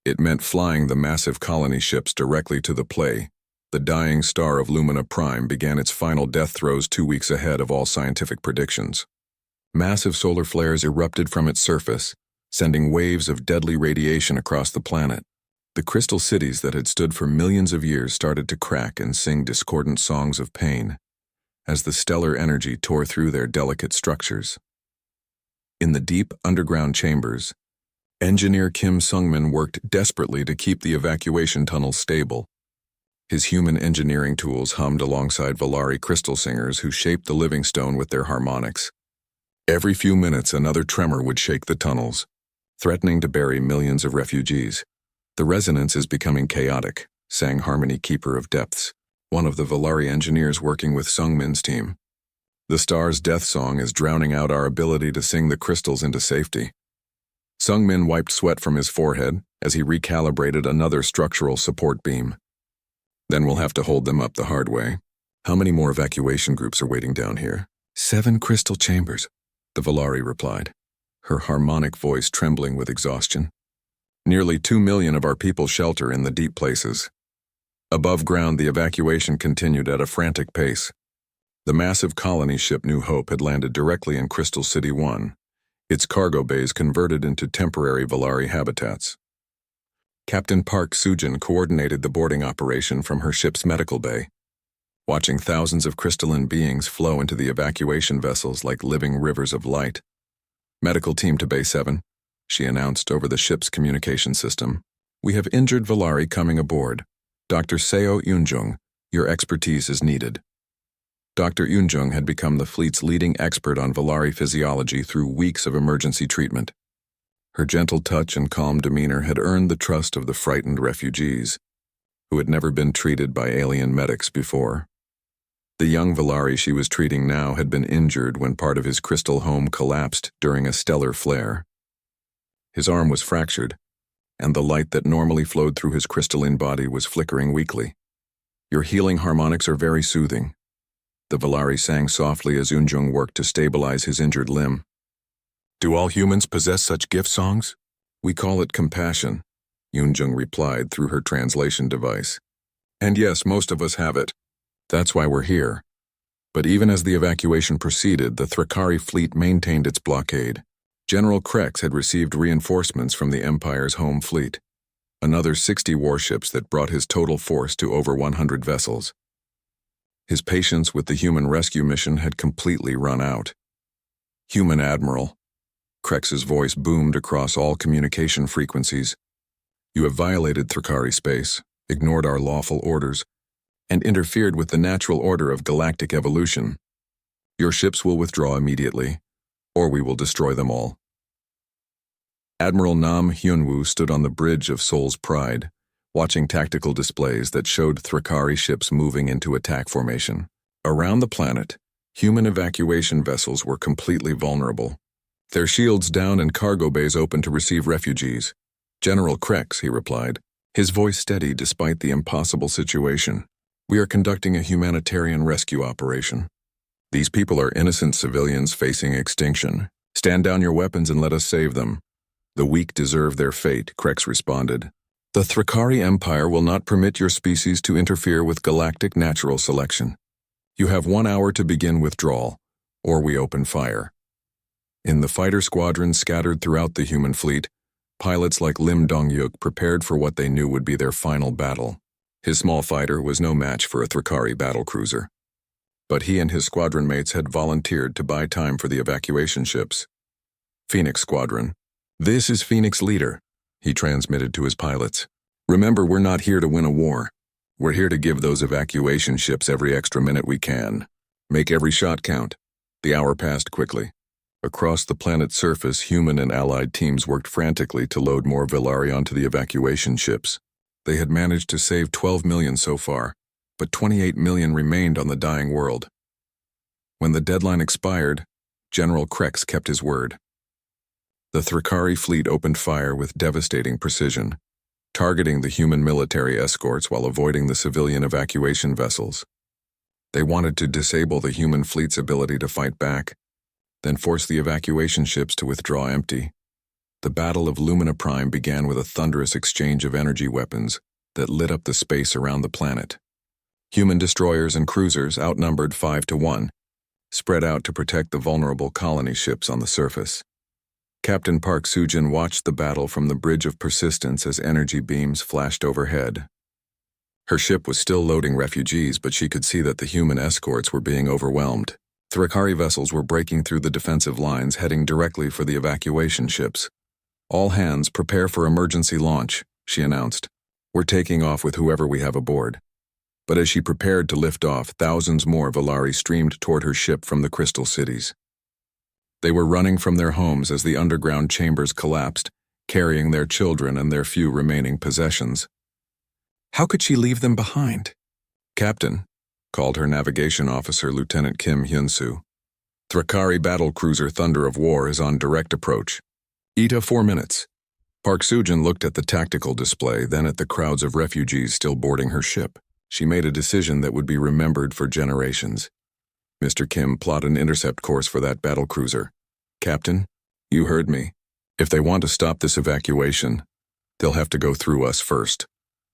It meant flying the massive colony ships directly to the play. The dying star of Lumina Prime began its final death throes 2 weeks ahead of all scientific predictions. Massive solar flares erupted from its surface, sending waves of deadly radiation across the planet. The crystal cities that had stood for millions of years started to crack and sing discordant songs of pain, as the stellar energy tore through their delicate structures. In the deep underground chambers, engineer Kim Sungmin worked desperately to keep the evacuation tunnels stable. His human engineering tools hummed alongside Valari crystal singers who shaped the living stone with their harmonics. Every few minutes, another tremor would shake the tunnels, threatening to bury millions of refugees. "The resonance is becoming chaotic," sang Harmony Keeper of Depths, one of the Valari engineers working with Sungmin's team. "The star's death song is drowning out our ability to sing the crystals into safety." Sungmin wiped sweat from his forehead as he recalibrated another structural support beam. "Then we'll have to hold them up the hard way. How many more evacuation groups are waiting down here?" "7 crystal chambers," the Valari replied, her harmonic voice trembling with exhaustion. "Nearly 2 million of our people shelter in the deep places." Above ground, the evacuation continued at a frantic pace. The massive colony ship New Hope had landed directly in Crystal City 1, its cargo bays converted into temporary Valari habitats. Captain Park Sujin coordinated the boarding operation from her ship's medical bay, watching thousands of crystalline beings flow into the evacuation vessels like living rivers of light. "Medical team to Bay 7, she announced over the ship's communication system. "We have injured Valari coming aboard. Dr. Seo Yoonjung, your expertise is needed." Dr. Yoonjung had become the fleet's leading expert on Valari physiology through weeks of emergency treatment. Her gentle touch and calm demeanor had earned the trust of the frightened refugees, who had never been treated by alien medics before. The young Valari she was treating now had been injured when part of his crystal home collapsed during a stellar flare. His arm was fractured, and the light that normally flowed through his crystalline body was flickering weakly. "Your healing harmonics are very soothing," the Valari sang softly as Yoonjung worked to stabilize his injured limb. "Do all humans possess such gift songs?" "We call it compassion," Yoonjung replied through her translation device. "And yes, most of us have it. That's why we're here." But even as the evacuation proceeded, the Thrakari fleet maintained its blockade. General Krex had received reinforcements from the Empire's home fleet, another 60 warships that brought his total force to over 100 vessels. His patience with the human rescue mission had completely run out. "Human Admiral," Krex's voice boomed across all communication frequencies, "you have violated Thrakari space, ignored our lawful orders, and interfered with the natural order of galactic evolution. Your ships will withdraw immediately, or we will destroy them all." Admiral Nam Hyunwoo stood on the bridge of Seoul's Pride, watching tactical displays that showed Thrakari ships moving into attack formation. Around the planet, human evacuation vessels were completely vulnerable, their shields down and cargo bays open to receive refugees. "General Krex," he replied, his voice steady despite the impossible situation. "We are conducting a humanitarian rescue operation. These people are innocent civilians facing extinction. Stand down your weapons and let us save them." "The weak deserve their fate," Krex responded. "The Thrakari Empire will not permit your species to interfere with galactic natural selection. You have 1 hour to begin withdrawal, or we open fire." In the fighter squadrons scattered throughout the human fleet, pilots like Lim Dong-yuk prepared for what they knew would be their final battle. His small fighter was no match for a Thrakari battlecruiser, but he and his squadron mates had volunteered to buy time for the evacuation ships. "Phoenix Squadron, this is Phoenix Leader," he transmitted to his pilots. "Remember, we're not here to win a war. We're here to give those evacuation ships every extra minute we can. Make every shot count." The hour passed quickly. Across the planet's surface, human and allied teams worked frantically to load more Valari onto the evacuation ships. They had managed to save 12 million so far, but 28 million remained on the dying world. When the deadline expired, General Krex kept his word. The Thrakari fleet opened fire with devastating precision, targeting the human military escorts while avoiding the civilian evacuation vessels. They wanted to disable the human fleet's ability to fight back, then force the evacuation ships to withdraw empty. The Battle of Lumina Prime began with a thunderous exchange of energy weapons that lit up the space around the planet. Human destroyers and cruisers, outnumbered 5-1, spread out to protect the vulnerable colony ships on the surface. Captain Park Soo-jin watched the battle from the Bridge of Persistence as energy beams flashed overhead. Her ship was still loading refugees, but she could see that the human escorts were being overwhelmed. Thrakari vessels were breaking through the defensive lines, heading directly for the evacuation ships. "All hands, prepare for emergency launch," she announced. "We're taking off with whoever we have aboard." But as she prepared to lift off, thousands more Valari streamed toward her ship from the Crystal Cities. They were running from their homes as the underground chambers collapsed, carrying their children and their few remaining possessions. How could she leave them behind? "Captain," called her navigation officer, Lieutenant Kim Hyun-soo. "Thrakari battlecruiser Thunder of War is on direct approach. ETA 4 minutes." Park Soo-jin looked at the tactical display, then at the crowds of refugees still boarding her ship. She made a decision that would be remembered for generations. "Mr. Kim, plot an intercept course for that battlecruiser." "Captain, you heard me. If they want to stop this evacuation, they'll have to go through us first."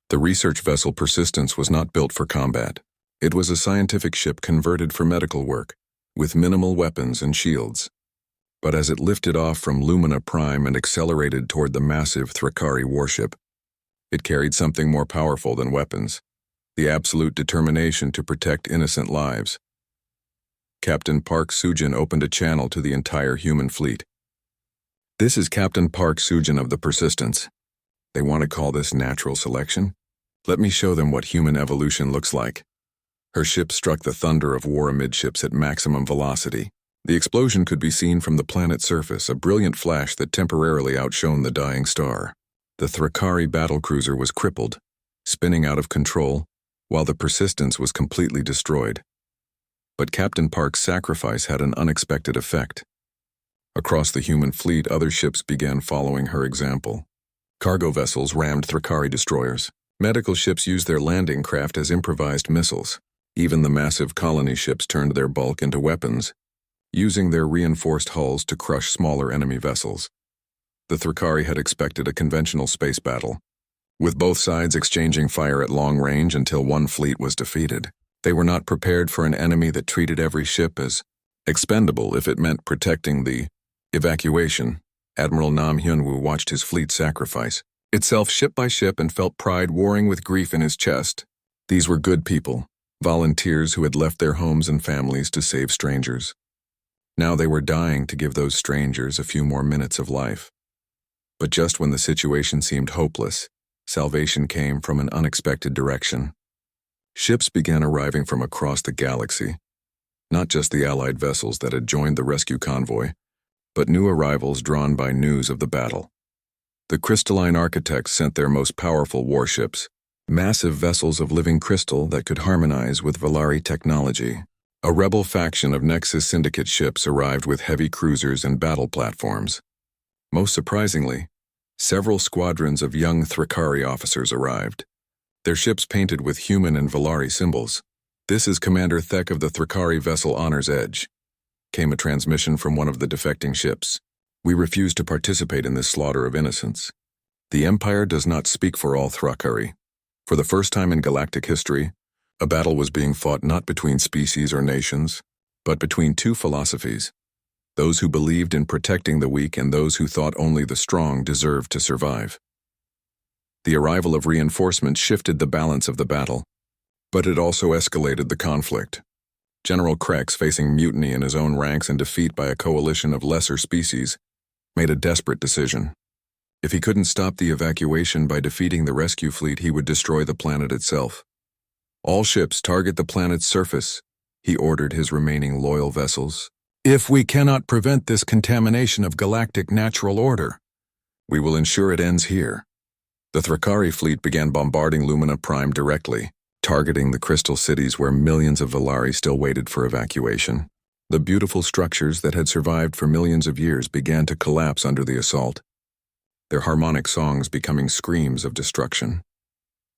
The research vessel Persistence was not built for combat. It was a scientific ship converted for medical work, with minimal weapons and shields. But as it lifted off from Lumina Prime and accelerated toward the massive Thrakari warship, it carried something more powerful than weapons: the absolute determination to protect innocent lives. Captain Park Soo-jin opened a channel to the entire human fleet. "This is Captain Park Soo-jin of the Persistence. They want to call this natural selection? Let me show them what human evolution looks like." Her ship struck the Thunder of War amidships at maximum velocity. The explosion could be seen from the planet's surface, a brilliant flash that temporarily outshone the dying star. The Thrakari battlecruiser was crippled, spinning out of control, while the Persistence was completely destroyed. But Captain Park's sacrifice had an unexpected effect. Across the human fleet, other ships began following her example. Cargo vessels rammed Thrakari destroyers. Medical ships used their landing craft as improvised missiles. Even the massive colony ships turned their bulk into weapons, using their reinforced hulls to crush smaller enemy vessels. The Thrakari had expected a conventional space battle, with both sides exchanging fire at long range until one fleet was defeated. They were not prepared for an enemy that treated every ship as expendable if it meant protecting the evacuation. Admiral Nam Hyun-woo watched his fleet sacrifice itself ship by ship and felt pride warring with grief in his chest. These were good people, volunteers who had left their homes and families to save strangers. Now they were dying to give those strangers a few more minutes of life. But just when the situation seemed hopeless, salvation came from an unexpected direction. Ships began arriving from across the galaxy, not just the Allied vessels that had joined the rescue convoy, but new arrivals drawn by news of the battle. The crystalline architects sent their most powerful warships, massive vessels of living crystal that could harmonize with Valari technology. A rebel faction of Nexus Syndicate ships arrived with heavy cruisers and battle platforms. Most surprisingly, several squadrons of young Thrakari officers arrived, their ships painted with human and Valari symbols. "This is Commander Thek of the Thrakari vessel Honor's Edge," came a transmission from one of the defecting ships. "We refuse to participate in this slaughter of innocents. The Empire does not speak for all Thrakari." For the first time in galactic history, a battle was being fought not between species or nations, but between two philosophies: those who believed in protecting the weak and those who thought only the strong deserved to survive. The arrival of reinforcements shifted the balance of the battle, but it also escalated the conflict. General Krex, facing mutiny in his own ranks and defeat by a coalition of lesser species, made a desperate decision. If he couldn't stop the evacuation by defeating the rescue fleet, he would destroy the planet itself. "All ships target the planet's surface," he ordered his remaining loyal vessels. "If we cannot prevent this contamination of galactic natural order, we will ensure it ends here." The Thrakari fleet began bombarding Lumina Prime directly, targeting the crystal cities where millions of Valari still waited for evacuation. The beautiful structures that had survived for millions of years began to collapse under the assault, their harmonic songs becoming screams of destruction.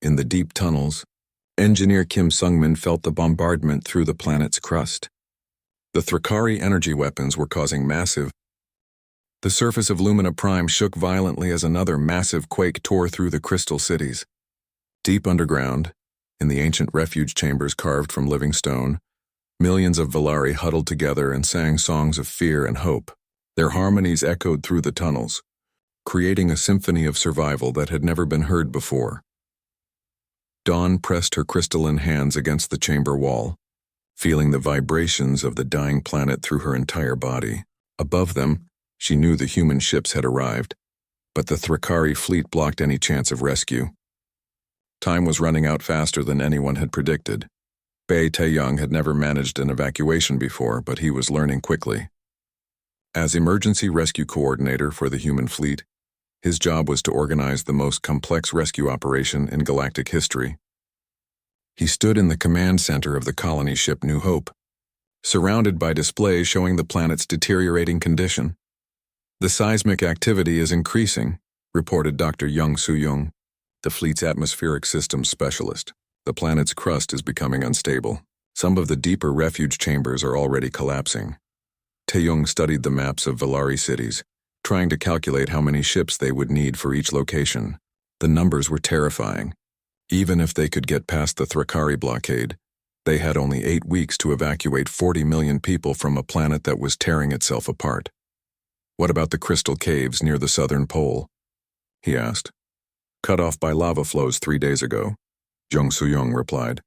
In the deep tunnels, engineer Kim Sung-min felt the bombardment through the planet's crust. The Thrakari energy weapons were causing massive The surface of Lumina Prime shook violently as another massive quake tore through the crystal cities. Deep underground, in the ancient refuge chambers carved from living stone, millions of Volari huddled together and sang songs of fear and hope. Their harmonies echoed through the tunnels, creating a symphony of survival that had never been heard before. Dawn pressed her crystalline hands against the chamber wall, feeling the vibrations of the dying planet through her entire body. Above them, she knew the human ships had arrived, but the Thrakari fleet blocked any chance of rescue. Time was running out faster than anyone had predicted. Bei Taeyong had never managed an evacuation before, but he was learning quickly. As emergency rescue coordinator for the human fleet, his job was to organize the most complex rescue operation in galactic history. He stood in the command center of the colony ship New Hope, surrounded by displays showing the planet's deteriorating condition. "The seismic activity is increasing," reported Dr. Young Soo-young, the fleet's atmospheric systems specialist. "The planet's crust is becoming unstable. Some of the deeper refuge chambers are already collapsing." Taeyong studied the maps of Volari cities, trying to calculate how many ships they would need for each location. The numbers were terrifying. Even if they could get past the Thrakari blockade, they had only 8 weeks to evacuate 40 million people from a planet that was tearing itself apart. "What about the crystal caves near the southern pole?" he asked. "Cut off by lava flows 3 days ago," Jung Soo-young replied.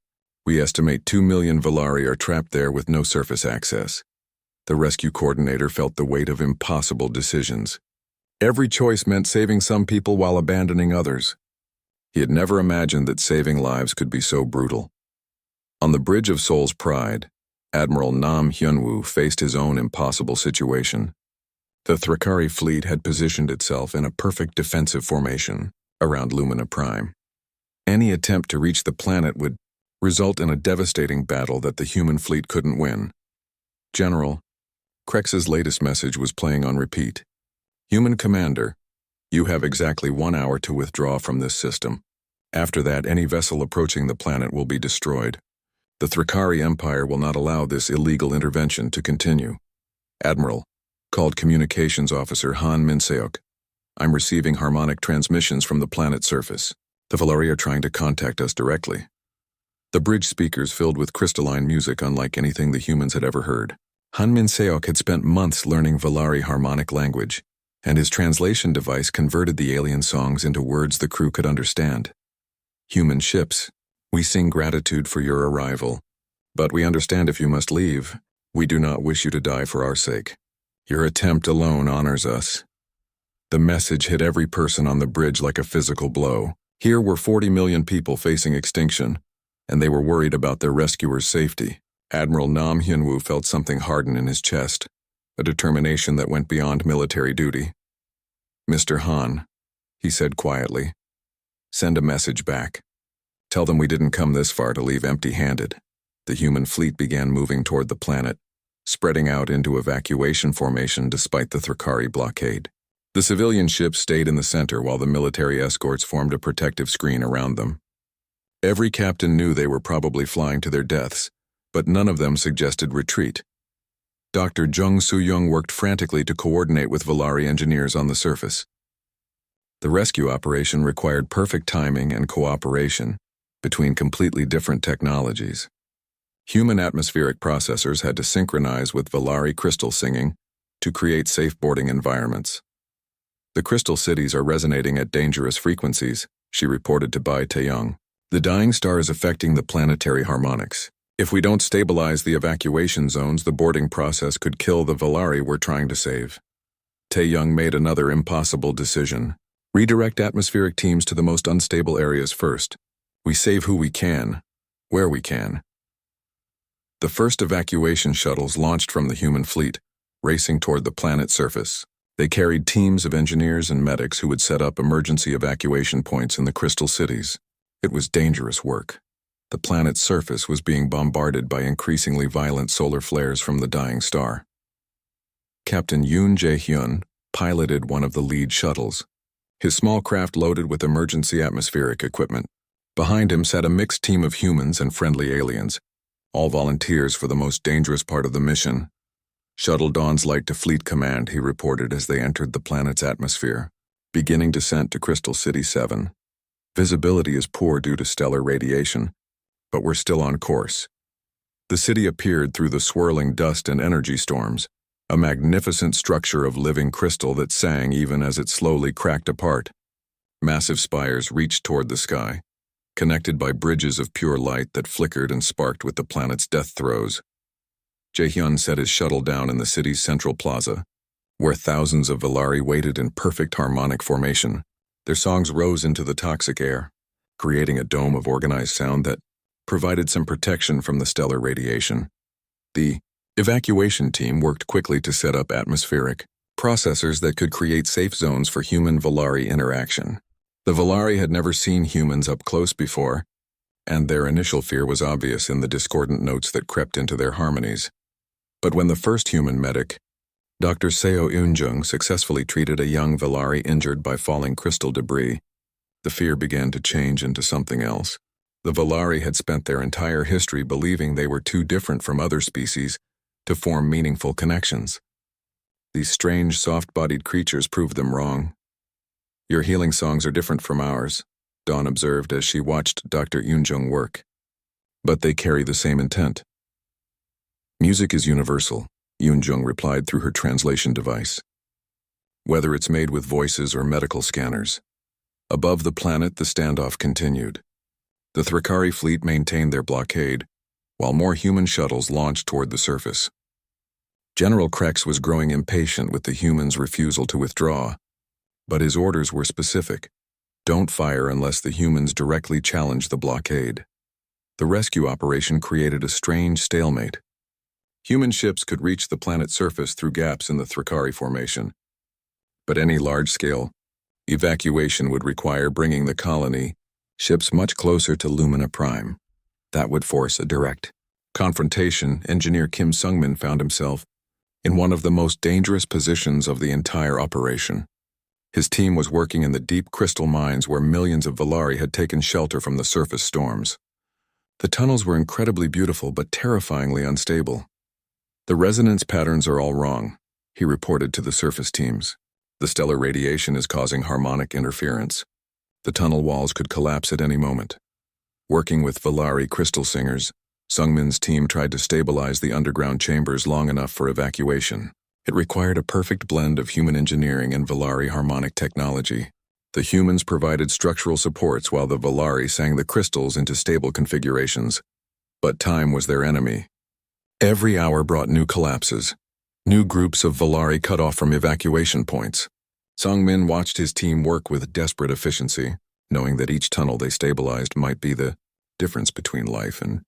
"We estimate 2 million Volari are trapped there with no surface access." The rescue coordinator felt the weight of impossible decisions. Every choice meant saving some people while abandoning others. He had never imagined that saving lives could be so brutal. On the Bridge of Soul's Pride, Admiral Nam Hyunwoo faced his own impossible situation. The Thrakari fleet had positioned itself in a perfect defensive formation around Lumina Prime. Any attempt to reach the planet would result in a devastating battle that the human fleet couldn't win. "General," Krex's latest message was playing on repeat. "Human Commander, you have exactly 1 hour to withdraw from this system. After that, any vessel approaching the planet will be destroyed. The Thrakari Empire will not allow this illegal intervention to continue." "Admiral," called Communications Officer Han Min-seok, "I'm receiving harmonic transmissions from the planet's surface. The Volari are trying to contact us directly." The bridge speakers filled with crystalline music unlike anything the humans had ever heard. Han Min-seok had spent months learning Volari harmonic language, and his translation device converted the alien songs into words the crew could understand. "Human ships, we sing gratitude for your arrival, but we understand if you must leave, we do not wish you to die for our sake. Your attempt alone honors us." The message hit every person on the bridge like a physical blow. Here were 40 million people facing extinction, and they were worried about their rescuers' safety. Admiral Nam Hyunwoo felt something harden in his chest, a determination that went beyond military duty. "Mr. Han," he said quietly, "send a message back. Tell them we didn't come this far to leave empty-handed." The human fleet began moving toward the planet, spreading out into evacuation formation despite the Thrakari blockade. The civilian ships stayed in the center while the military escorts formed a protective screen around them. Every captain knew they were probably flying to their deaths, but none of them suggested retreat. Dr. Jung Soo-young worked frantically to coordinate with Volari engineers on the surface. The rescue operation required perfect timing and cooperation between completely different technologies. Human atmospheric processors had to synchronize with Volari crystal singing to create safe boarding environments. "The crystal cities are resonating at dangerous frequencies," she reported to Bai Taeyong. "The dying star is affecting the planetary harmonics. If we don't stabilize the evacuation zones, the boarding process could kill the Volari we're trying to save." Taeyong made another impossible decision. "Redirect atmospheric teams to the most unstable areas first. We save who we can, where we can." The first evacuation shuttles launched from the human fleet, racing toward the planet's surface. They carried teams of engineers and medics who would set up emergency evacuation points in the crystal cities. It was dangerous work. The planet's surface was being bombarded by increasingly violent solar flares from the dying star. Captain Yoon Jae-hyun piloted one of the lead shuttles, his small craft loaded with emergency atmospheric equipment. Behind him sat a mixed team of humans and friendly aliens, all volunteers for the most dangerous part of the mission. Shuttle Dawn's light to Fleet Command, he reported as they entered the planet's atmosphere, beginning descent to Crystal City 7. Visibility is poor due to stellar radiation, but we're still on course. The city appeared through the swirling dust and energy storms, a magnificent structure of living crystal that sang even as it slowly cracked apart. Massive spires reached toward the sky, connected by bridges of pure light that flickered and sparked with the planet's death throes. Jaehyun set his shuttle down in the city's central plaza, where thousands of Valari waited in perfect harmonic formation. Their songs rose into the toxic air, creating a dome of organized sound that provided some protection from the stellar radiation. The evacuation team worked quickly to set up atmospheric processors that could create safe zones for human-Valari interaction. The Valari had never seen humans up close before, and their initial fear was obvious in the discordant notes that crept into their harmonies. But when the first human medic, Dr. Seo Eunjung, successfully treated a young Valari injured by falling crystal debris, the fear began to change into something else. The Valari had spent their entire history believing they were too different from other species to form meaningful connections. These strange, soft-bodied creatures proved them wrong. "Your healing songs are different from ours," Dawn observed as she watched Dr. Eunjung work. "But they carry the same intent." "Music is universal," Eunjung replied through her translation device. "Whether it's made with voices or medical scanners." Above the planet, the standoff continued. The Thrakari fleet maintained their blockade, while more human shuttles launched toward the surface. General Krex was growing impatient with the humans' refusal to withdraw, but his orders were specific. Don't fire unless the humans directly challenge the blockade. The rescue operation created a strange stalemate. Human ships could reach the planet's surface through gaps in the Thrakari formation, but any large-scale evacuation would require bringing the colony ships much closer to Lumina Prime. That would force a direct confrontation. Engineer Kim Sungmin found himself in one of the most dangerous positions of the entire operation. His team was working in the deep crystal mines where millions of Valari had taken shelter from the surface storms. The tunnels were incredibly beautiful but terrifyingly unstable. "The resonance patterns are all wrong," he reported to the surface teams. "The stellar radiation is causing harmonic interference. The tunnel walls could collapse at any moment." Working with Valari crystal singers, Sungmin's team tried to stabilize the underground chambers long enough for evacuation. It required a perfect blend of human engineering and Valari harmonic technology. The humans provided structural supports while the Valari sang the crystals into stable configurations. But time was their enemy. Every hour brought new collapses, new groups of Valari cut off from evacuation points. Sungmin watched his team work with desperate efficiency, knowing that each tunnel they stabilized might be the difference between life and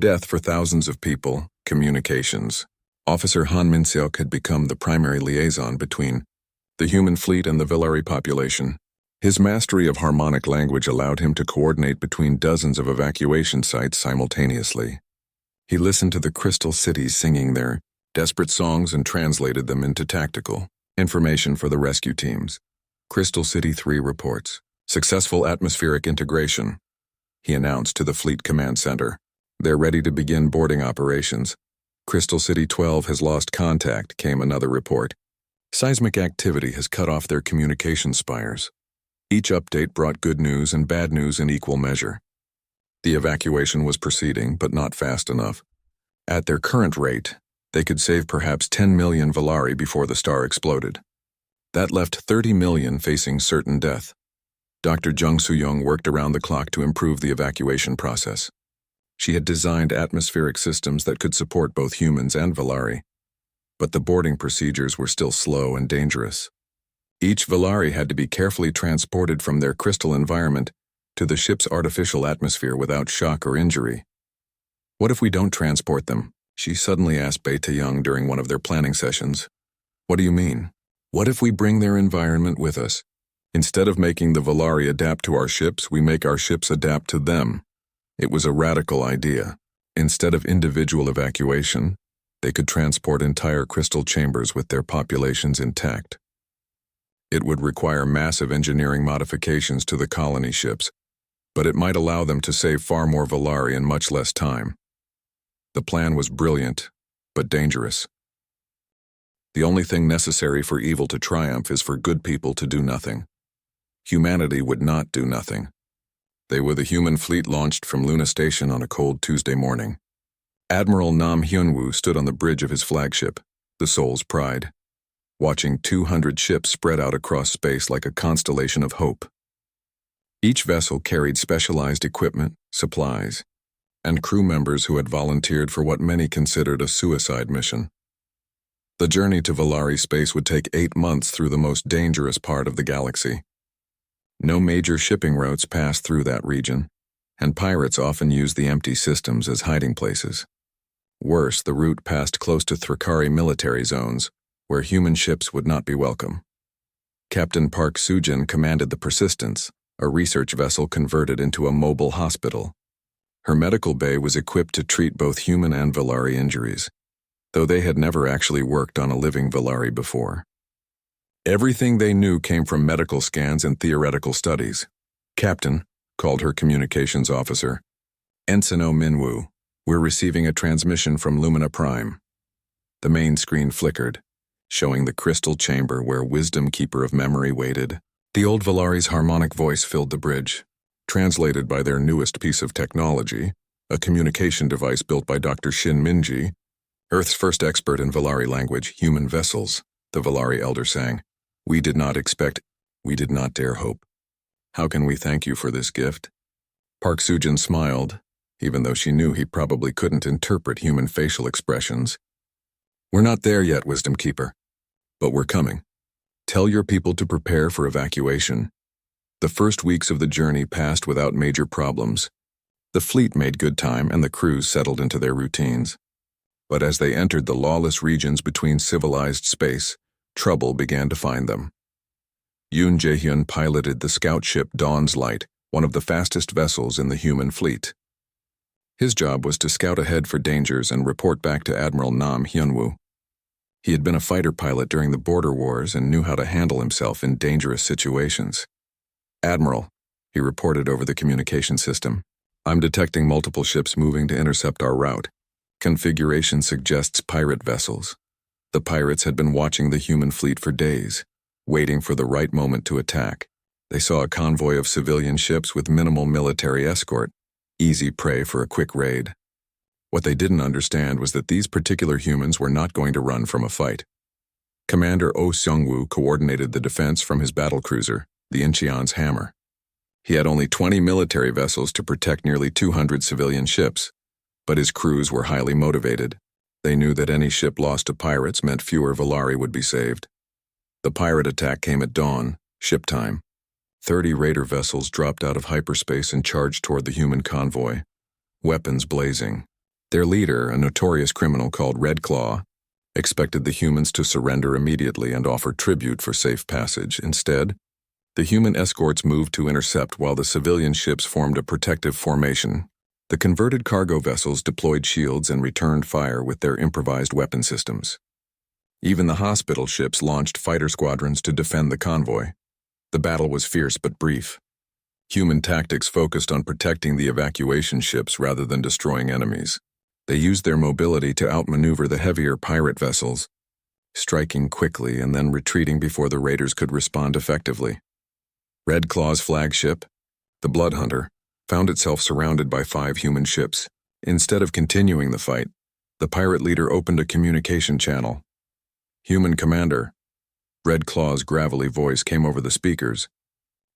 death for thousands of people. Communications. Officer Han Min-seok had become the primary liaison between the human fleet and the Valari population. His mastery of harmonic language allowed him to coordinate between dozens of evacuation sites simultaneously. He listened to the crystal cities singing their desperate songs and translated them into tactical information for the rescue teams. Crystal City 3 reports successful atmospheric integration, he announced to the Fleet Command Center. They're ready to begin boarding operations. Crystal City 12 has lost contact, came another report. Seismic activity has cut off their communication spires. Each update brought good news and bad news in equal measure. The evacuation was proceeding, but not fast enough. At their current rate, they could save perhaps 10 million Valari before the star exploded. That left 30 million facing certain death. Dr. Jung Soo-young worked around the clock to improve the evacuation process. She had designed atmospheric systems that could support both humans and Valari, but the boarding procedures were still slow and dangerous. Each Valari had to be carefully transported from their crystal environment to the ship's artificial atmosphere without shock or injury. "What if we don't transport them?" she suddenly asked Bae Tae-young during one of their planning sessions. "What do you mean?" "What if we bring their environment with us? Instead of making the Valari adapt to our ships, we make our ships adapt to them." It was a radical idea. Instead of individual evacuation, they could transport entire crystal chambers with their populations intact. It would require massive engineering modifications to the colony ships, but it might allow them to save far more Valari in much less time. The plan was brilliant, but dangerous. The only thing necessary for evil to triumph is for good people to do nothing. Humanity would not do nothing. They were the human fleet launched from Luna Station on a cold Tuesday morning. Admiral Nam Hyunwoo stood on the bridge of his flagship, the Soul's Pride, watching 200 ships spread out across space like a constellation of hope. Each vessel carried specialized equipment, supplies, and crew members who had volunteered for what many considered a suicide mission. The journey to Valari space would take 8 months through the most dangerous part of the galaxy. No major shipping routes passed through that region, and pirates often used the empty systems as hiding places. Worse, the route passed close to Thrakari military zones, where human ships would not be welcome. Captain Park Soo-jin commanded the Persistence, a research vessel converted into a mobile hospital. Her medical bay was equipped to treat both human and Valari injuries, though they had never actually worked on a living Valari before. Everything they knew came from medical scans and theoretical studies. "Captain," called her communications officer, "Ensign Oh Minwoo, we're receiving a transmission from Lumina Prime." The main screen flickered, showing the crystal chamber where Wisdom Keeper of Memory waited. The old Valari's harmonic voice filled the bridge, translated by their newest piece of technology, a communication device built by Dr. Shin Minji, Earth's first expert in Valari language, human vessels, the Valari elder sang. "We did not expect, we did not dare hope. How can we thank you for this gift?" Park Soo-jin smiled, even though she knew he probably couldn't interpret human facial expressions. "We're not there yet, Wisdom Keeper, but we're coming. Tell your people to prepare for evacuation." The first weeks of the journey passed without major problems. The fleet made good time and the crews settled into their routines. But as they entered the lawless regions between civilized space, trouble began to find them. Yoon Jae-hyun piloted the scout ship Dawn's Light, one of the fastest vessels in the human fleet. His job was to scout ahead for dangers and report back to Admiral Nam Hyunwoo. He had been a fighter pilot during the border wars and knew how to handle himself in dangerous situations. "Admiral," he reported over the communication system, "I'm detecting multiple ships moving to intercept our route. Configuration suggests pirate vessels." The pirates had been watching the human fleet for days, waiting for the right moment to attack. They saw a convoy of civilian ships with minimal military escort, easy prey for a quick raid. What they didn't understand was that these particular humans were not going to run from a fight. Commander Oh Seung-woo coordinated the defense from his battlecruiser, the Incheon's Hammer. He had only 20 military vessels to protect nearly 200 civilian ships, but his crews were highly motivated. They knew that any ship lost to pirates meant fewer Valari would be saved. The pirate attack came at dawn, ship time. 30 raider vessels dropped out of hyperspace and charged toward the human convoy, weapons blazing. Their leader, a notorious criminal called Red Claw, expected the humans to surrender immediately and offer tribute for safe passage. Instead, the human escorts moved to intercept while the civilian ships formed a protective formation. The converted cargo vessels deployed shields and returned fire with their improvised weapon systems. Even the hospital ships launched fighter squadrons to defend the convoy. The battle was fierce but brief. Human tactics focused on protecting the evacuation ships rather than destroying enemies. They used their mobility to outmaneuver the heavier pirate vessels, striking quickly and then retreating before the raiders could respond effectively. Red Claw's flagship, the Blood Hunter, found itself surrounded by 5 human ships. Instead of continuing the fight, the pirate leader opened a communication channel. "Human Commander," Red Claw's gravelly voice came over the speakers.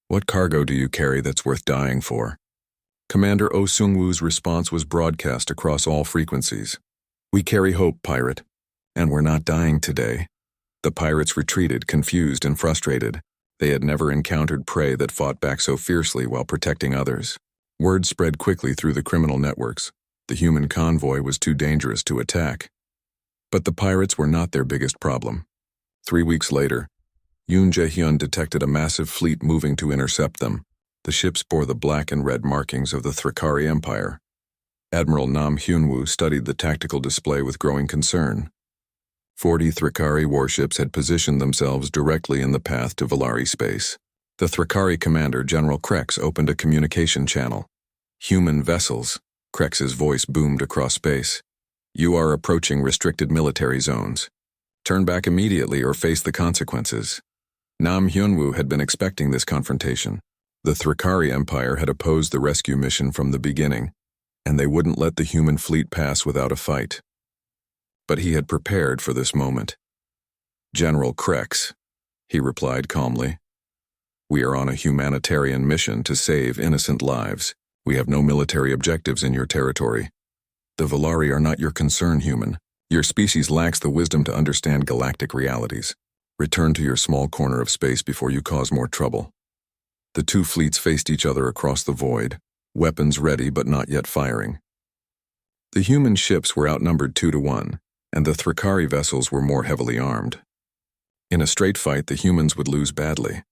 "What cargo do you carry that's worth dying for?" Commander Oh Seung-woo's response was broadcast across all frequencies. "We carry hope, pirate, and we're not dying today." The pirates retreated, confused and frustrated. They had never encountered prey that fought back so fiercely while protecting others. Word spread quickly through the criminal networks. The human convoy was too dangerous to attack. But the pirates were not their biggest problem. 3 weeks later, Yoon Jae-hyun detected a massive fleet moving to intercept them. The ships bore the black and red markings of the Thrakari Empire. Admiral Nam Hyunwoo studied the tactical display with growing concern. 40 Thrakari warships had positioned themselves directly in the path to Valari space. The Thrakari commander, General Krex, opened a communication channel. "Human vessels," Krex's voice boomed across space. "You are approaching restricted military zones. Turn back immediately or face the consequences. Nam Hyunwoo had been expecting this confrontation. The Thrakari Empire had opposed the rescue mission from the beginning, and they wouldn't let the human fleet pass without a fight. But he had prepared for this moment. "General Krex," he replied calmly. "We are on a humanitarian mission to save innocent lives. We have no military objectives in your territory. The Volari are not your concern, human. Your species lacks the wisdom to understand galactic realities. Return to your small corner of space before you cause more trouble." The two fleets faced each other across the void, weapons ready but not yet firing. The human ships were outnumbered 2-1, and the Thrakari vessels were more heavily armed. In a straight fight, the humans would lose badly.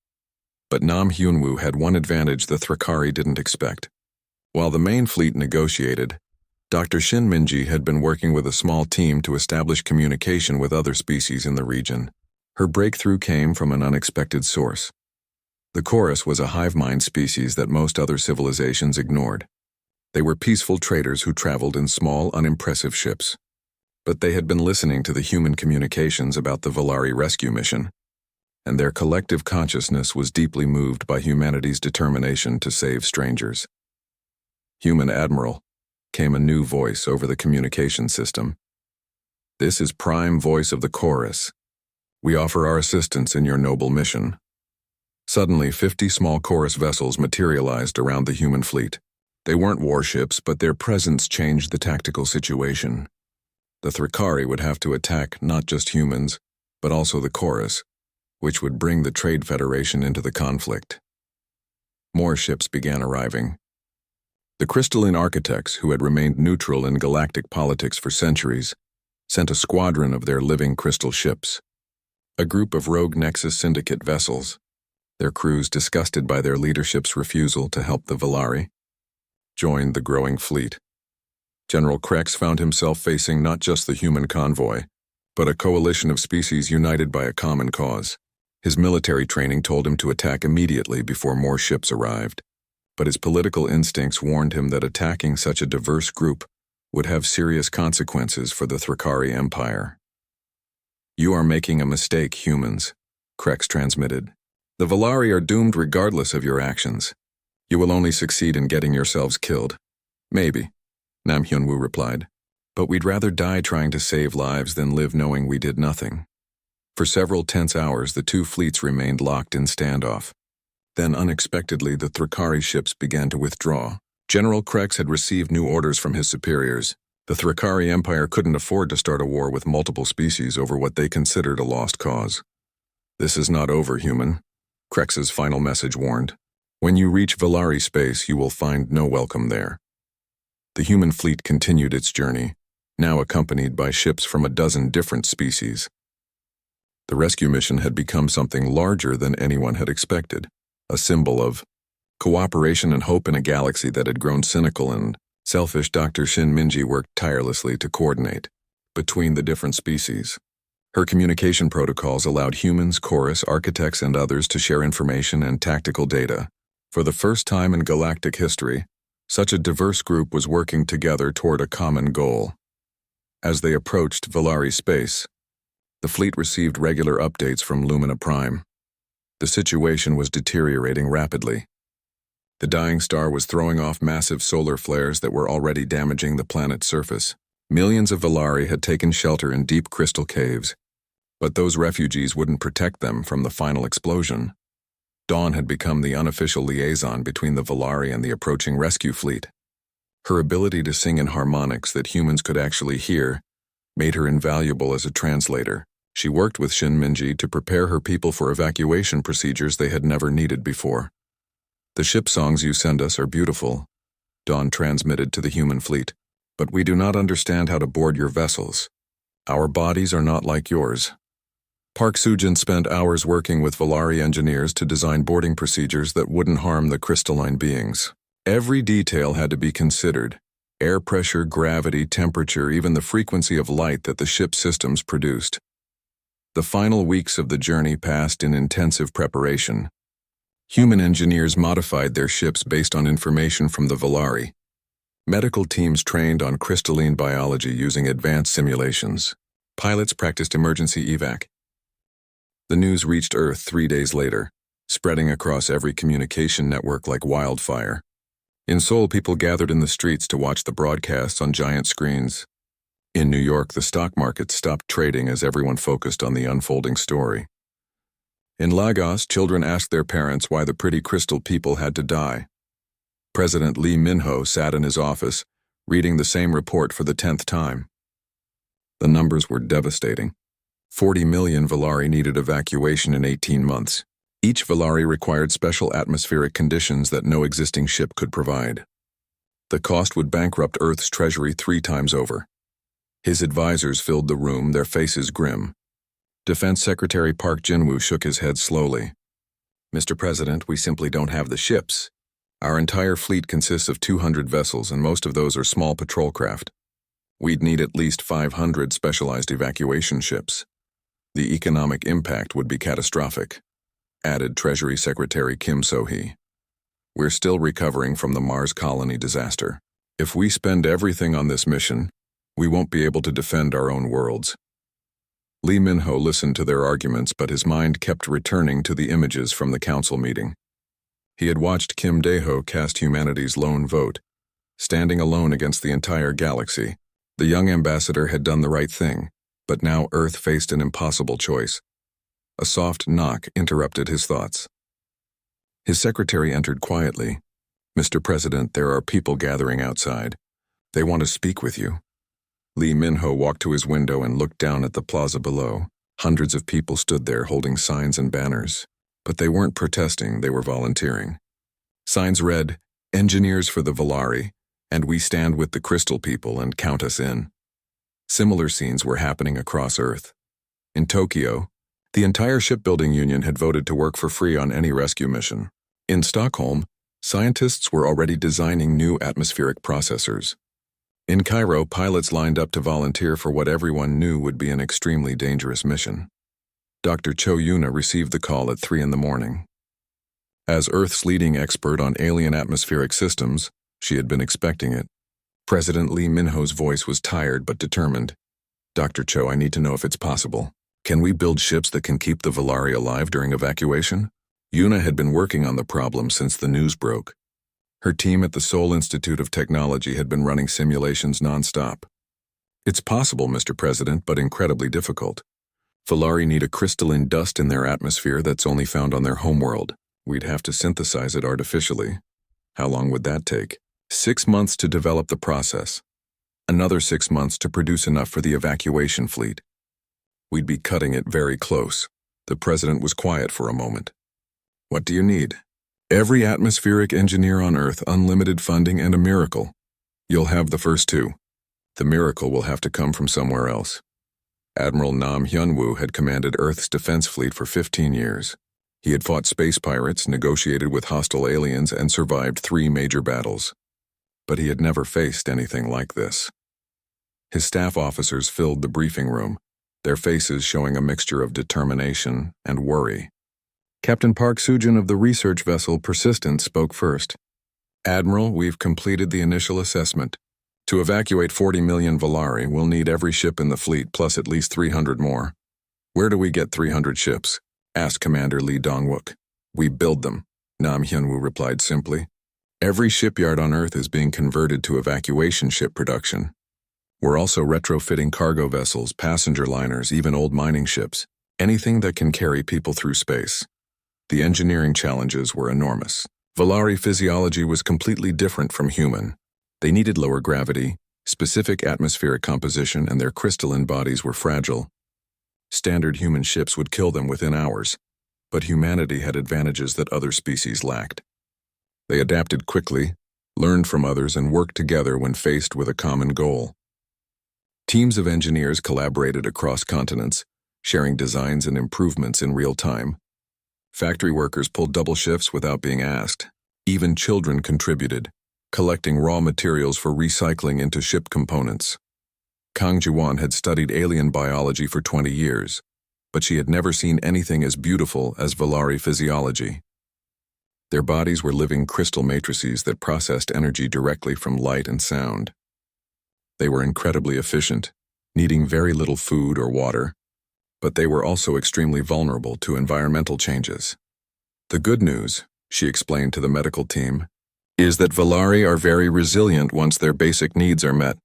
But Nam Hyunwoo had one advantage the Thrakari didn't expect. While the main fleet negotiated, Dr. Shin Minji had been working with a small team to establish communication with other species in the region. Her breakthrough came from an unexpected source. The chorus was a hive mind species that most other civilizations ignored. They were peaceful traders who traveled in small, unimpressive ships. But they had been listening to the human communications about the Volari rescue mission, and their collective consciousness was deeply moved by humanity's determination to save strangers. "Human Admiral," came a new voice over the communication system. "This is Prime Voice of the Chorus. We offer our assistance in your noble mission." Suddenly, 50 small chorus vessels materialized around the human fleet. They weren't warships, but their presence changed the tactical situation. The Thrakari would have to attack not just humans, but also the chorus, which would bring the Trade Federation into the conflict. More ships began arriving. The crystalline architects, who had remained neutral in galactic politics for centuries, sent a squadron of their living crystal ships. A group of rogue Nexus Syndicate vessels, their crews disgusted by their leadership's refusal to help the Volari, joined the growing fleet. General Krex found himself facing not just the human convoy, but a coalition of species united by a common cause. His military training told him to attack immediately before more ships arrived, but his political instincts warned him that attacking such a diverse group would have serious consequences for the Thrakari Empire. "You are making a mistake, humans," Krex transmitted. "The Volari are doomed regardless of your actions. You will only succeed in getting yourselves killed." "Maybe," Nam Hyunwoo replied, "but we'd rather die trying to save lives than live knowing we did nothing." For several tense hours, the two fleets remained locked in standoff. Then, unexpectedly, the Thrakari ships began to withdraw. General Krex had received new orders from his superiors. The Thrakari Empire couldn't afford to start a war with multiple species over what they considered a lost cause. "This is not over, human," Krex's final message warned. "When you reach Volari space, you will find no welcome there." The human fleet continued its journey, now accompanied by ships from a dozen different species. The rescue mission had become something larger than anyone had expected, a symbol of cooperation and hope in a galaxy that had grown cynical and selfish. Dr. Shin Minji worked tirelessly to coordinate between the different species. Her communication protocols allowed humans, chorus, architects, and others to share information and tactical data. For the first time in galactic history, such a diverse group was working together toward a common goal. As they approached Volari space, the fleet received regular updates from Lumina Prime. The situation was deteriorating rapidly. The dying star was throwing off massive solar flares that were already damaging the planet's surface. Millions of Volari had taken shelter in deep crystal caves, but those refugees wouldn't protect them from the final explosion. Dawn had become the unofficial liaison between the Volari and the approaching rescue fleet. Her ability to sing in harmonics that humans could actually hear made her invaluable as a translator. She worked with Shin Minji to prepare her people for evacuation procedures they had never needed before. "The ship songs you send us are beautiful," Dawn transmitted to the human fleet, "but we do not understand how to board your vessels. Our bodies are not like yours." Park Sujin spent hours working with Volari engineers to design boarding procedures that wouldn't harm the crystalline beings. Every detail had to be considered: air pressure, gravity, temperature, even the frequency of light that the ship's systems produced. The final weeks of the journey passed in intensive preparation. Human engineers modified their ships based on information from the Volari. Medical teams trained on crystalline biology using advanced simulations. Pilots practiced emergency evac. The news reached Earth 3 days later, spreading across every communication network like wildfire. In Seoul, people gathered in the streets to watch the broadcasts on giant screens. In New York, the stock market stopped trading as everyone focused on the unfolding story. In Lagos, children asked their parents why the pretty crystal people had to die. President Lee Min-ho sat in his office, reading the same report for the 10th time. The numbers were devastating. 40 million Volari needed evacuation in 18 months. Each Volari required special atmospheric conditions that no existing ship could provide. The cost would bankrupt Earth's treasury 3 times over. His advisors filled the room, their faces grim. Defense Secretary Park Jin-woo shook his head slowly. "Mr. President, we simply don't have the ships. Our entire fleet consists of 200 vessels, and most of those are small patrol craft. We'd need at least 500 specialized evacuation ships. The economic impact would be catastrophic," added Treasury Secretary Kim So-hee. "We're still recovering from the Mars colony disaster. If we spend everything on this mission, we won't be able to defend our own worlds." Lee Min-ho listened to their arguments, but his mind kept returning to the images from the council meeting. He had watched Kim Dae-ho cast humanity's lone vote. Standing alone against the entire galaxy, the young ambassador had done the right thing, but now Earth faced an impossible choice. A soft knock interrupted his thoughts. His secretary entered quietly. "Mr. President, there are people gathering outside. They want to speak with you." Lee Min-ho walked to his window and looked down at the plaza below. Hundreds of people stood there holding signs and banners. But they weren't protesting, they were volunteering. Signs read, "Engineers for the Volari," and "We stand with the Crystal People and count us in." Similar scenes were happening across Earth. In Tokyo, the entire shipbuilding union had voted to work for free on any rescue mission. In Stockholm, scientists were already designing new atmospheric processors. In Cairo, pilots lined up to volunteer for what everyone knew would be an extremely dangerous mission. Dr. Cho Yuna received the call at 3 in the morning. As Earth's leading expert on alien atmospheric systems, she had been expecting it. President Lee Min-ho's voice was tired but determined. "Dr. Cho, I need to know if it's possible. Can we build ships that can keep the Volari alive during evacuation?" Yuna had been working on the problem since the news broke. Her team at the Seoul Institute of Technology had been running simulations non-stop. "It's possible, Mr. President, but incredibly difficult. Volari need a crystalline dust in their atmosphere that's only found on their homeworld. We'd have to synthesize it artificially. How long would that take? 6 months to develop the process. Another 6 months to produce enough for the evacuation fleet. We'd be cutting it very close." The president was quiet for a moment. "What do you need?" "Every atmospheric engineer on Earth, unlimited funding, and a miracle. You'll have the first 2. The miracle will have to come from somewhere else." Admiral Nam Hyun-woo had commanded Earth's defense fleet for 15 years. He had fought space pirates, negotiated with hostile aliens, and survived 3 major battles. But he had never faced anything like this. His staff officers filled the briefing room, their faces showing a mixture of determination and worry. Captain Park Soo-jin of the research vessel Persistent spoke first. "Admiral, we've completed the initial assessment. To evacuate 40 million Volari, we'll need every ship in the fleet plus at least 300 more." "Where do we get 300 ships?" asked Commander Lee Dong-wook. "We build them," Nam Hyun-woo replied simply. "Every shipyard on Earth is being converted to evacuation ship production. We're also retrofitting cargo vessels, passenger liners, even old mining ships, anything that can carry people through space." The engineering challenges were enormous. Volari physiology was completely different from human. They needed lower gravity, specific atmospheric composition, and their crystalline bodies were fragile. Standard human ships would kill them within hours, but humanity had advantages that other species lacked. They adapted quickly, learned from others, and worked together when faced with a common goal. Teams of engineers collaborated across continents, sharing designs and improvements in real time. Factory workers pulled double shifts without being asked. Even children contributed, collecting raw materials for recycling into ship components. Kang Ji-won had studied alien biology for 20 years, but she had never seen anything as beautiful as Volari physiology. Their bodies were living crystal matrices that processed energy directly from light and sound. They were incredibly efficient, needing very little food or water, but they were also extremely vulnerable to environmental changes. The good news, she explained to the medical team, is that Valari are very resilient once their basic needs are met.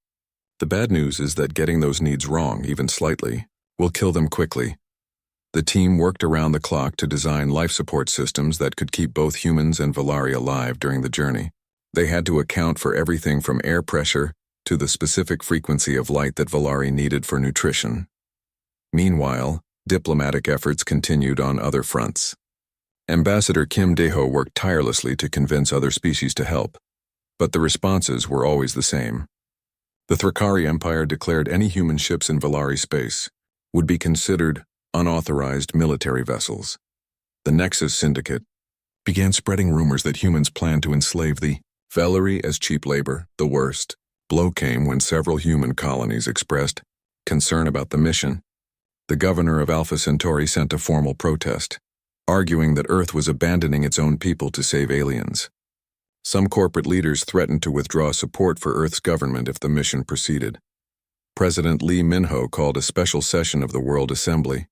The bad news is that getting those needs wrong, even slightly, will kill them quickly. The team worked around the clock to design life support systems that could keep both humans and Valari alive during the journey. They had to account for everything from air pressure to the specific frequency of light that Valari needed for nutrition. Meanwhile, diplomatic efforts continued on other fronts. Ambassador Kim Dae-ho worked tirelessly to convince other species to help, but the responses were always the same. The Thrakari Empire declared any human ships in Valari space would be considered unauthorized military vessels. The Nexus Syndicate began spreading rumors that humans planned to enslave the Valari as cheap labor. The worst blow came when several human colonies expressed concern about the mission. The governor of Alpha Centauri sent a formal protest, arguing that Earth was abandoning its own people to save aliens. Some corporate leaders threatened to withdraw support for Earth's government if the mission proceeded. President Lee Min-ho called a special session of the World Assembly.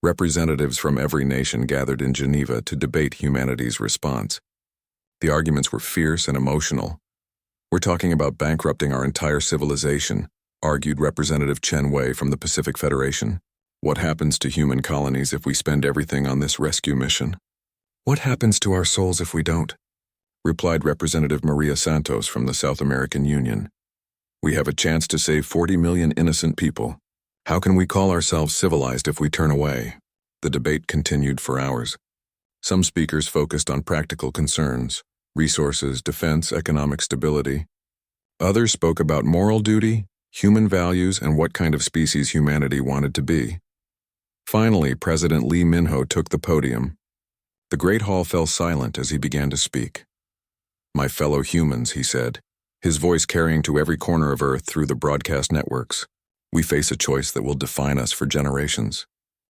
Representatives from every nation gathered in Geneva to debate humanity's response. The arguments were fierce and emotional. "We're talking about bankrupting our entire civilization," argued Representative Chen Wei from the Pacific Federation. "What happens to human colonies if we spend everything on this rescue mission? What happens to our souls if we don't?" replied Representative Maria Santos from the South American Union. "We have a chance to save 40 million innocent people. How can we call ourselves civilized if we turn away?" The debate continued for hours. Some speakers focused on practical concerns, resources, defense, economic stability. Others spoke about moral duty, human values, and what kind of species humanity wanted to be. Finally, President Lee Min-ho took the podium. The Great Hall fell silent as he began to speak. "My fellow humans," he said, his voice carrying to every corner of Earth through the broadcast networks. "We face a choice that will define us for generations.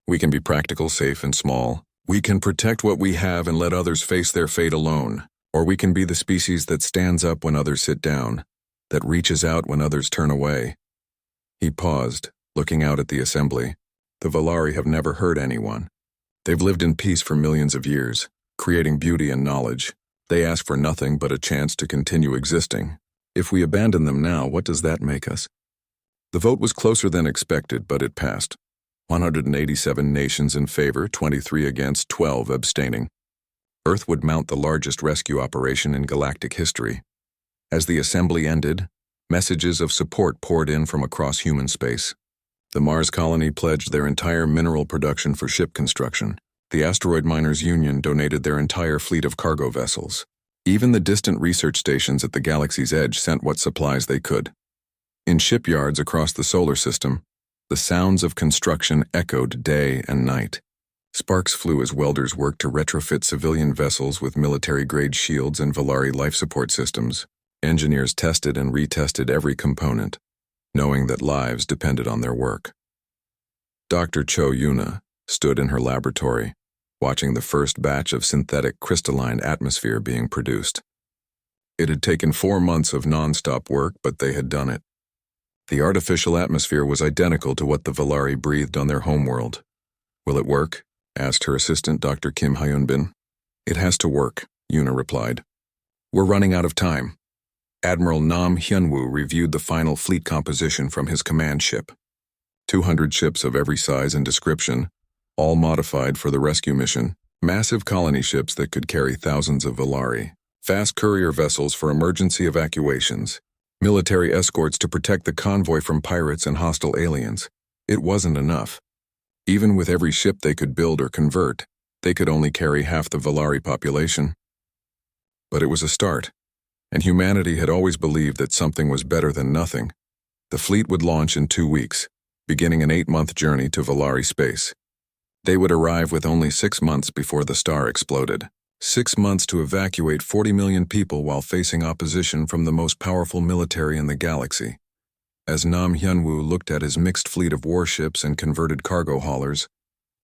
We can be practical, safe, and small. We can protect what we have and let others face their fate alone. Or we can be the species that stands up when others sit down, that reaches out when others turn away." He paused, looking out at the assembly. The Valari have never hurt anyone. They've lived in peace for millions of years, creating beauty and knowledge. They ask for nothing but a chance to continue existing. If we abandon them now, what does that make us? The vote was closer than expected, but it passed. 187 nations in favor, 23 against, 12 abstaining. Earth would mount the largest rescue operation in galactic history. As the assembly ended, messages of support poured in from across human space. The Mars colony pledged their entire mineral production for ship construction. The Asteroid Miners Union donated their entire fleet of cargo vessels. Even the distant research stations at the galaxy's edge sent what supplies they could. In shipyards across the solar system, the sounds of construction echoed day and night. Sparks flew as welders worked to retrofit civilian vessels with military-grade shields and Valari life support systems. Engineers tested and retested every component, knowing that lives depended on their work. Dr. Cho Yuna stood in her laboratory, watching the first batch of synthetic crystalline atmosphere being produced. It had taken 4 months of non-stop work, but they had done it. The artificial atmosphere was identical to what the Valari breathed on their homeworld. "Will it work?" asked her assistant, Dr. Kim Hyun-bin. "It has to work," Yuna replied. "We're running out of time." Admiral Nam Hyun-woo reviewed the final fleet composition from his command ship. 200 ships of every size and description, all modified for the rescue mission. Massive colony ships that could carry thousands of Valari. Fast courier vessels for emergency evacuations. Military escorts to protect the convoy from pirates and hostile aliens. It wasn't enough. Even with every ship they could build or convert, they could only carry half the Valari population. But it was a start, and humanity had always believed that something was better than nothing. The fleet would launch in 2 weeks, beginning an 8-month journey to Valari space. They would arrive with only 6 months before the star exploded. 6 months to evacuate 40 million people while facing opposition from the most powerful military in the galaxy. As Nam Hyun-woo looked at his mixed fleet of warships and converted cargo haulers,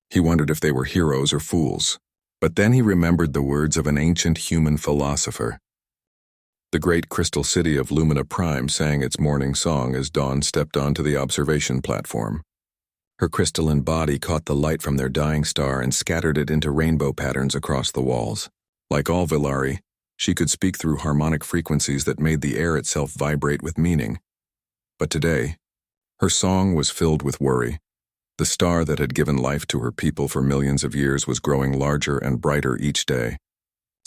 he wondered if they were heroes or fools. But then he remembered the words of an ancient human philosopher. The great crystal city of Lumina Prime sang its morning song as Dawn stepped onto the observation platform. Her crystalline body caught the light from their dying star and scattered it into rainbow patterns across the walls. Like all Villari, she could speak through harmonic frequencies that made the air itself vibrate with meaning. But today, her song was filled with worry. The star that had given life to her people for millions of years was growing larger and brighter each day.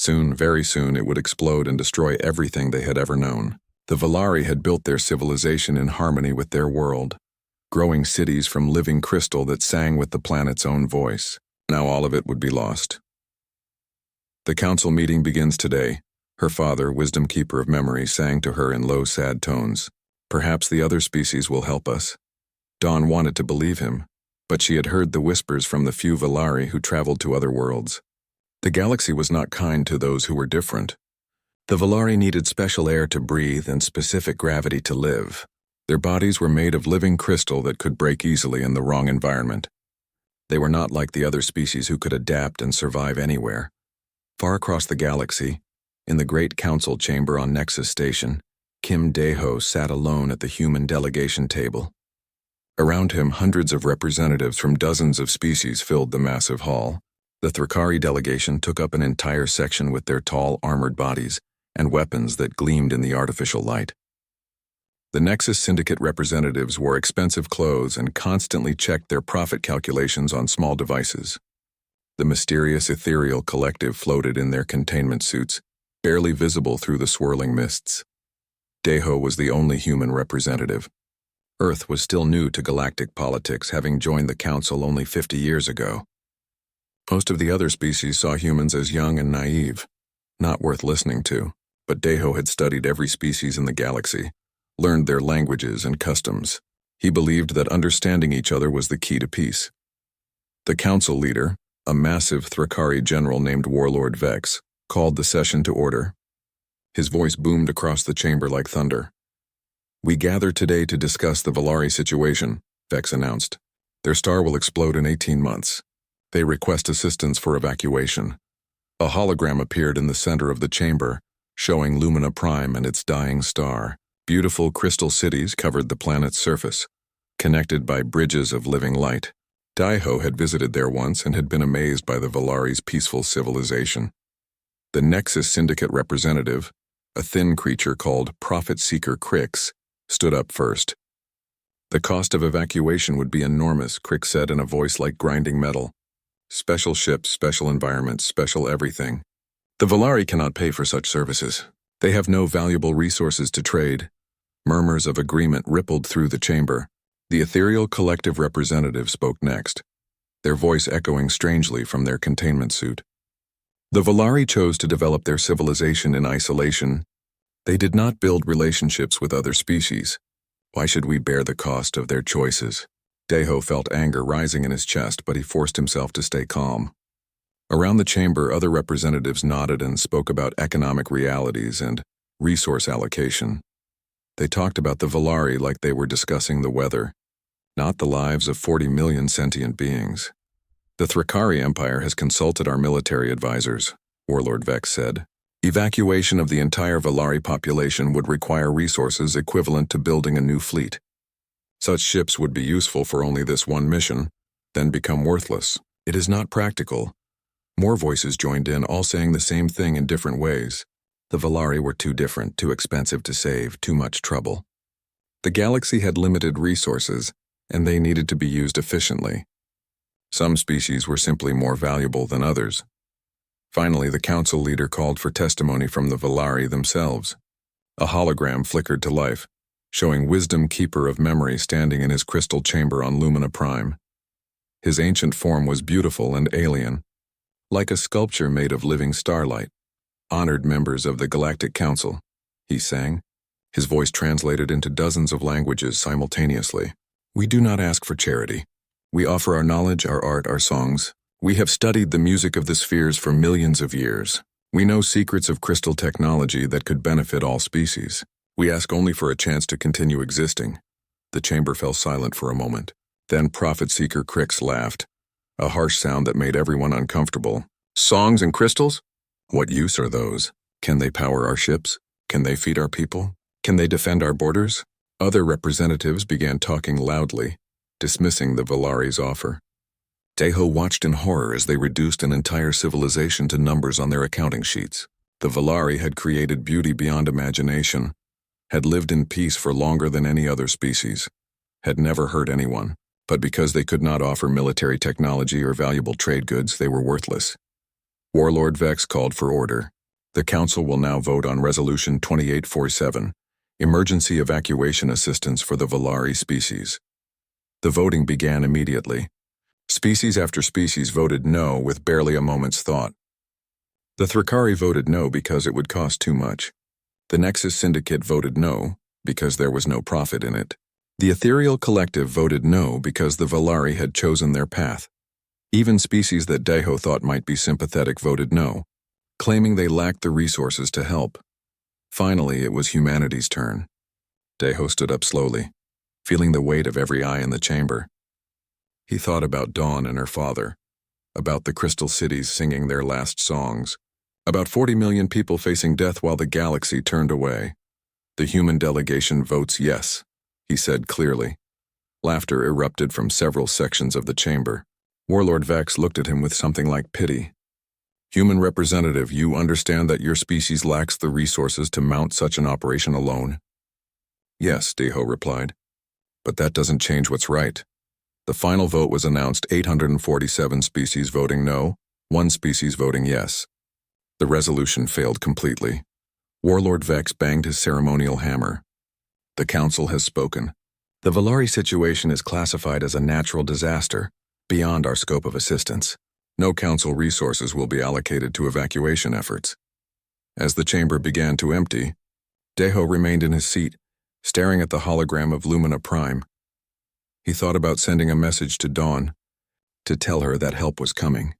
Soon, very soon, it would explode and destroy everything they had ever known. The Villari had built their civilization in harmony with their world, growing cities from living crystal that sang with the planet's own voice. Now all of it would be lost. The council meeting begins today. Her father, Wisdom Keeper of Memory, sang to her in low, sad tones. Perhaps the other species will help us. Dawn wanted to believe him, but she had heard the whispers from the few Villari who traveled to other worlds. The galaxy was not kind to those who were different. The Villari needed special air to breathe and specific gravity to live. Their bodies were made of living crystal that could break easily in the wrong environment. They were not like the other species who could adapt and survive anywhere. Far across the galaxy, in the great council chamber on Nexus Station, Kim Dae-ho sat alone at the human delegation table. Around him, hundreds of representatives from dozens of species filled the massive hall. The Thrakari delegation took up an entire section with their tall, armored bodies and weapons that gleamed in the artificial light. The Nexus Syndicate representatives wore expensive clothes and constantly checked their profit calculations on small devices. The mysterious ethereal collective floated in their containment suits, barely visible through the swirling mists. Dae-ho was the only human representative. Earth was still new to galactic politics, having joined the Council only 50 years ago. Most of the other species saw humans as young and naive, not worth listening to, but Dae-ho had studied every species in the galaxy, learned their languages and customs. He believed that understanding each other was the key to peace. The Council leader, a massive Thrakari general named Warlord Vex, called the session to order. His voice boomed across the chamber like thunder. "We gather today to discuss the Villari situation," Vex announced. "Their star will explode in 18 months. They request assistance for evacuation." A hologram appeared in the center of the chamber, showing Lumina Prime and its dying star. Beautiful crystal cities covered the planet's surface, connected by bridges of living light. Dae-ho had visited there once and had been amazed by the Villari's peaceful civilization. The Nexus Syndicate representative, a thin creature called Prophet Seeker Crix, stood up first. "The cost of evacuation would be enormous," Crix said in a voice like grinding metal. "Special ships, special environments, special everything. The Villari cannot pay for such services. They have no valuable resources to trade." Murmurs of agreement rippled through the chamber. The ethereal collective representative spoke next, their voice echoing strangely from their containment suit. "The Villari chose to develop their civilization in isolation. They did not build relationships with other species. Why should we bear the cost of their choices?" Dae-ho felt anger rising in his chest, but he forced himself to stay calm. Around the chamber, other representatives nodded and spoke about economic realities and resource allocation. They talked about the Villari like they were discussing the weather, not the lives of 40 million sentient beings. "The Thrakari Empire has consulted our military advisors," Warlord Vex said. "Evacuation of the entire Villari population would require resources equivalent to building a new fleet. Such ships would be useful for only this one mission, then become worthless. It is not practical." More voices joined in, all saying the same thing in different ways. The Villari were too different, too expensive to save, too much trouble. The galaxy had limited resources, and they needed to be used efficiently. Some species were simply more valuable than others. Finally, the council leader called for testimony from the Villari themselves. A hologram flickered to life, showing Wisdom Keeper of Memory standing in his crystal chamber on Lumina Prime. His ancient form was beautiful and alien, like a sculpture made of living starlight. "Honored members of the Galactic Council," he sang. His voice translated into dozens of languages simultaneously. "We do not ask for charity. We offer our knowledge, our art, our songs. We have studied the music of the spheres for millions of years. We know secrets of crystal technology that could benefit all species. We ask only for a chance to continue existing." The chamber fell silent for a moment. Then Prophet Seeker Crix laughed, a harsh sound that made everyone uncomfortable. "Songs and crystals? What use are those? Can they power our ships?" Can they feed our people? Can they defend our borders? Other representatives began talking loudly, dismissing the Valari's offer. Deho watched in horror as they reduced an entire civilization to numbers on their accounting sheets. The Valari had created beauty beyond imagination, had lived in peace for longer than any other species, had never hurt anyone, but because they could not offer military technology or valuable trade goods, they were worthless. Warlord Vex called for order. The Council will now vote on Resolution 2847, Emergency Evacuation Assistance for the Valari species. The voting began immediately. Species after species voted no with barely a moment's thought. The Thrakari voted no because it would cost too much. The Nexus Syndicate voted no because there was no profit in it. The Ethereal Collective voted no because the Valari had chosen their path. Even species that Deho thought might be sympathetic voted no, claiming they lacked the resources to help. Finally, it was humanity's turn. Deho stood up slowly, feeling the weight of every eye in the chamber. He thought about Dawn and her father, about the Crystal Cities singing their last songs, about 40 million people facing death while the galaxy turned away. The human delegation votes yes, he said clearly. Laughter erupted from several sections of the chamber. Warlord Vex looked at him with something like pity. Human representative, you understand that your species lacks the resources to mount such an operation alone? Yes, Deho replied. But that doesn't change what's right. The final vote was announced 847 species voting no, 1 species voting yes. The resolution failed completely. Warlord Vex banged his ceremonial hammer. The Council has spoken. The Valari situation is classified as a natural disaster, beyond our scope of assistance. No Council resources will be allocated to evacuation efforts. As the chamber began to empty, Deho remained in his seat, staring at the hologram of Lumina Prime. He thought about sending a message to Dawn, to tell her that help was coming.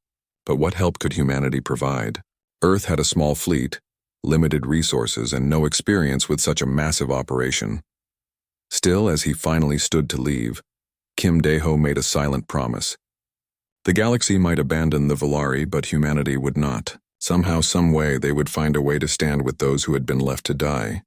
But what help could humanity provide? Earth had a small fleet, limited resources, and no experience with such a massive operation. Still, as he finally stood to leave, Kim Deho made a silent promise. The galaxy might abandon the Valari, but humanity would not. Somehow, some way, they would find a way to stand with those who had been left to die.